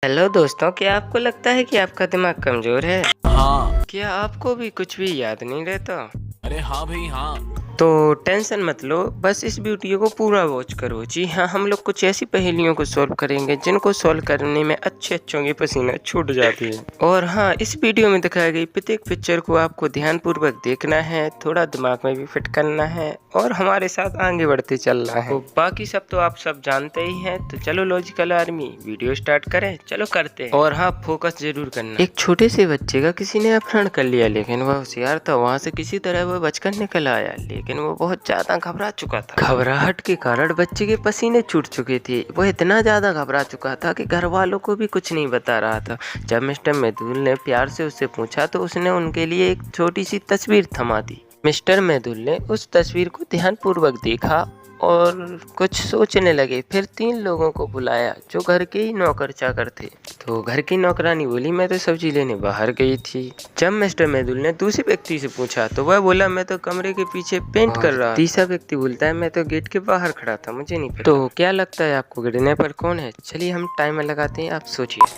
Hello दोस्तों, क्या आपको लगता है कि आपका दिमाग कमजोर है? हाँ। क्या आपको भी कुछ भी याद नहीं रहता? अरे हाँ भाई हाँ। तो टेंशन मत लो, बस इस वीडियो को पूरा वॉच करो। जी हाँ, हम लोग कुछ ऐसी पहेलियों को सॉल्व करेंगे जिनको सॉल्व करने में अच्छों की पसीना छूट जाती है। और हाँ, इस वीडियो में दिखाई गई प्रत्येक पिक्चर को आपको ध्यानपूर्वक देखना है, थोड़ा दिमाग में भी फिट करना है और हमारे साथ आगे बढ़ते चलना है। तो बाकी सब तो आप सब जानते ही हैं। तो चलो लॉजिकल आर्मी, वीडियो स्टार्ट करें। चलो करते हैं। और हाँ, फोकस जरूर करना। एक छोटे से बच्चे का किसी ने अपहरण कर लिया, लेकिन वह होशियार था। वहाँ से किसी तरह वह बचकर निकल आया, लेकिन वो बहुत ज्यादा घबरा चुका था। घबराहट के कारण बच्चे के पसीने छूट चुके थे। वह इतना ज्यादा घबरा चुका था कि घर वालों को भी कुछ नहीं बता रहा था। जब मिस्टर मैदुल ने प्यार से उससे पूछा तो उसने उनके लिए एक छोटी सी तस्वीर थमा दी। मिस्टर मैदुल ने उस तस्वीर को ध्यानपूर्वक देखा और कुछ सोचने लगे। फिर 3 लोगों को बुलाया जो घर के ही नौकर चाकर थे। तो घर की नौकरानी बोली, मैं तो सब्जी लेने बाहर गई थी। जब मिस्टर मैदुल ने दूसरे व्यक्ति से पूछा तो वह बोला, मैं तो कमरे के पीछे पेंट कर रहा। तीसरा व्यक्ति बोलता है, मैं तो गेट के बाहर खड़ा था, मुझे नहीं पता। तो क्या लगता है आपको, किडनैपर कौन है? चलिए हम टाइमर लगाते हैं, आप सोचिए।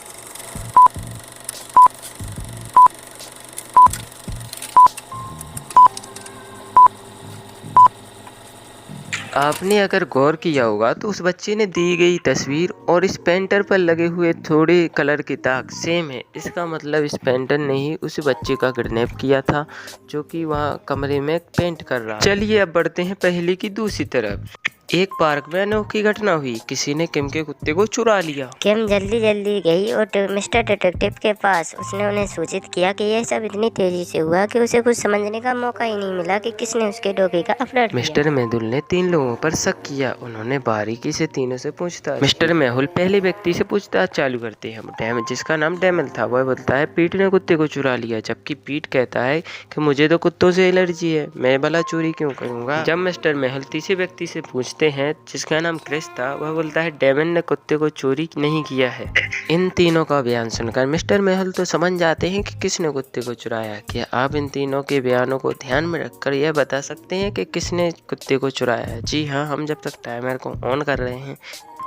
आपने अगर गौर किया होगा तो उस बच्चे ने दी गई तस्वीर और इस पेंटर पर लगे हुए थोड़े कलर के दाग सेम है। इसका मतलब इस पेंटर ने ही उस बच्चे का किडनैप किया था, जो कि वहाँ कमरे में पेंट कर रहा है। चलिए अब बढ़ते हैं पहेली की दूसरी तरफ। एक पार्क में अनोखी घटना हुई। किसी ने किम के कुत्ते को चुरा लिया। किम जल्दी जल्दी गई और मिस्टर डिटेक्टिव के पास। उसने उन्हें सूचित किया कि यह सब इतनी तेजी से हुआ कि उसे कुछ समझने का मौका ही नहीं मिला कि किसने उसके डॉगी का अपहरण किया। मिस्टर मैदुल ने 3 लोगों पर शक किया। उन्होंने बारीकी से तीनों से पूछताछ। मिस्टर मैहुल पहले व्यक्ति से पूछताछ चालू करते हैं, जिसका नाम डेमल था। वह बोलता है, पीट ने कुत्ते को चुरा लिया, जबकि पीट कहता है कि मुझे तो कुत्तों से एलर्जी है, मैं भला चोरी क्यों करूंगा। जब मिस्टर मैहुल तीसरे व्यक्ति से पूछते हैं, जिसका नाम क्रिस था, वह बोलता है, डेमन ने कुत्ते को चोरी नहीं किया है। इन तीनों का बयान सुनकर मिस्टर मैहुल तो समझ जाते हैं कि किसने कुत्ते को चुराया। क्या आप इन तीनों के बयानों को ध्यान में रखकर यह बता सकते हैं कि किसने कुत्ते को चुराया है? जी हाँ, हम जब तक टाइमर को ऑन कर रहे हैं।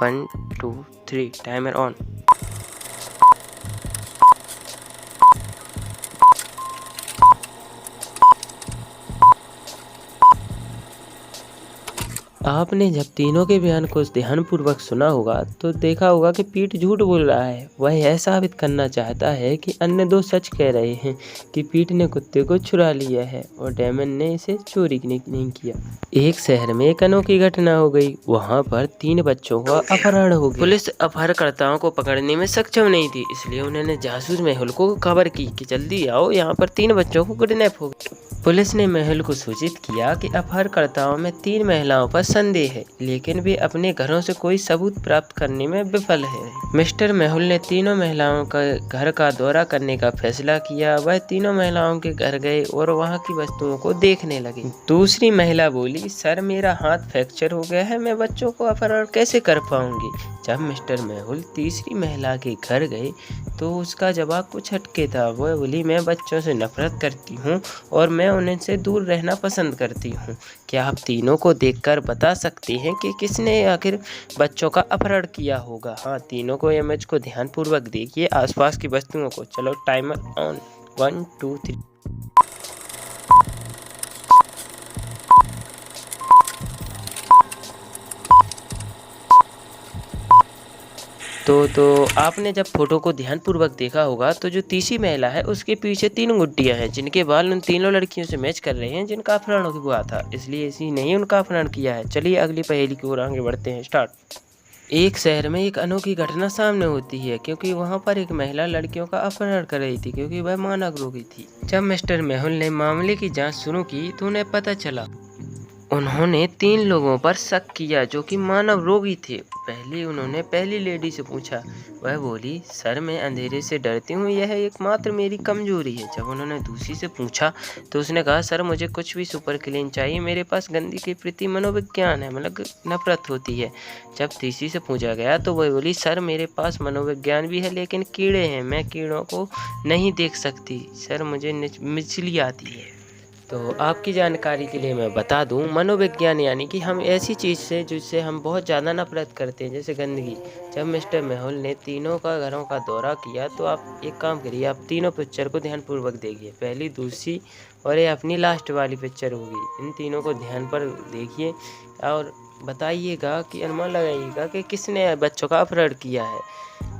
1 2 3 टाइमर ऑन। आपने जब तीनों के बयान को ध्यानपूर्वक सुना होगा तो देखा होगा कि पीट झूठ बोल रहा है। वह यह साबित करना चाहता है कि अन्य 2 सच कह रहे हैं कि पीट ने कुत्ते को चुरा लिया है और डेमन ने इसे चोरी नहीं किया। एक शहर में एक अनोखी घटना हो गई। वहां पर 3 बच्चों का अपहरण हो गया। पुलिस अपहरणकर्ताओं को पकड़ने में सक्षम नहीं थी, इसलिए उन्होंने जासूस मैहुल को खबर की कि जल्दी आओ, यहाँ पर 3 बच्चों को किडनैप हो गया। पुलिस ने मैहुल को सूचित किया कि अपहरणकर्ताओं में 3 महिलाओं पर संदेह है, लेकिन वे अपने घरों से कोई सबूत प्राप्त करने में विफल है। मिस्टर मैहुल ने तीनों महिलाओं का घर का दौरा करने का फैसला किया। वह तीनों महिलाओं के घर गए और वहां की वस्तुओं को देखने लगे। दूसरी महिला बोली, सर मेरा हाथ फ्रैक्चर हो गया है, मैं बच्चों को अपहरण कैसे कर पाऊंगी। जब मिस्टर मैहुल तीसरी महिला के घर गए तो उसका जवाब कुछ हटके था। वह बोली, मैं बच्चों से नफरत करती हूँ और मैं उनसे दूर रहना पसंद करती हूँ। क्या आप तीनों को देखकर बता सकते हैं कि किसने आखिर बच्चों का अपहरण किया होगा? हाँ, तीनों को इमेज को ध्यानपूर्वक देखिए, आसपास की वस्तुओं को। चलो टाइमर ऑन। 1 2 3। तो आपने जब फोटो को ध्यानपूर्वक देखा होगा तो जो तीसरी महिला है उसके पीछे 3 गुड्डियां हैं, जिनके बाल उन तीनों लड़कियों से मैच कर रहे हैं जिनका अपहरण हुआ था, इसलिए इसी ने ही उनका अपहरण किया है। चलिए अगली पहेली की ओर आगे बढ़ते हैं। स्टार्ट। एक शहर में एक अनोखी घटना सामने होती है, क्योंकि वहां पर एक महिला लड़कियों का अपहरण कर रही थी, क्योंकि वह मानव रोगी थी। जब मिस्टर मैहुल ने मामले की जाँच शुरू की तो उन्हें पता चला। उन्होंने 3 लोगों पर शक किया जो कि मानव रोगी थे। पहले उन्होंने पहली लेडी से पूछा। वह बोली, सर मैं अंधेरे से डरती हूँ, यह एकमात्र मेरी कमजोरी है। जब उन्होंने दूसरी से पूछा तो उसने कहा, सर मुझे कुछ भी सुपर क्लीन चाहिए, मेरे पास गंदगी के प्रति मनोविज्ञान है, मतलब नफरत होती है। जब तीसरी से पूछा गया तो वह बोली, सर मेरे पास मनोविज्ञान भी है, लेकिन कीड़े हैं, मैं कीड़ों को नहीं देख सकती, सर मुझे मिचली आती है। तो आपकी जानकारी के लिए मैं बता दूं, मनोविज्ञान यानी कि हम ऐसी चीज़ से जिससे हम बहुत ज़्यादा नफरत करते हैं, जैसे गंदगी। जब मिस्टर मेहुल ने तीनों का घरों का दौरा किया तो आप एक काम करिए, आप तीनों पिक्चर को ध्यानपूर्वक देखिए, पहली, दूसरी और ये अपनी लास्ट वाली पिक्चर होगी। इन तीनों को ध्यान पर देखिए और बताइएगा कि अनुमान लगाइएगा कि किसने बच्चों का अपहरण किया है।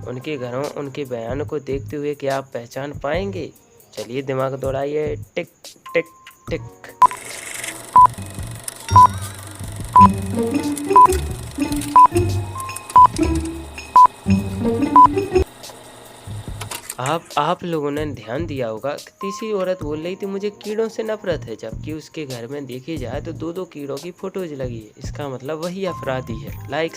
उनके घरों, उनके बयानों को देखते हुए क्या आप पहचान पाएंगे? चलिए दिमाग दौड़ाइए, टिक टिक टिक। आप लोगों ने ध्यान दिया होगा कि तीसरी औरत बोल रही थी मुझे कीड़ों से नफरत है, जबकि उसके घर में देखी जाए तो दो दो कीड़ों की फोटोज लगी है। इसका मतलब वही अपराधी है। लाइक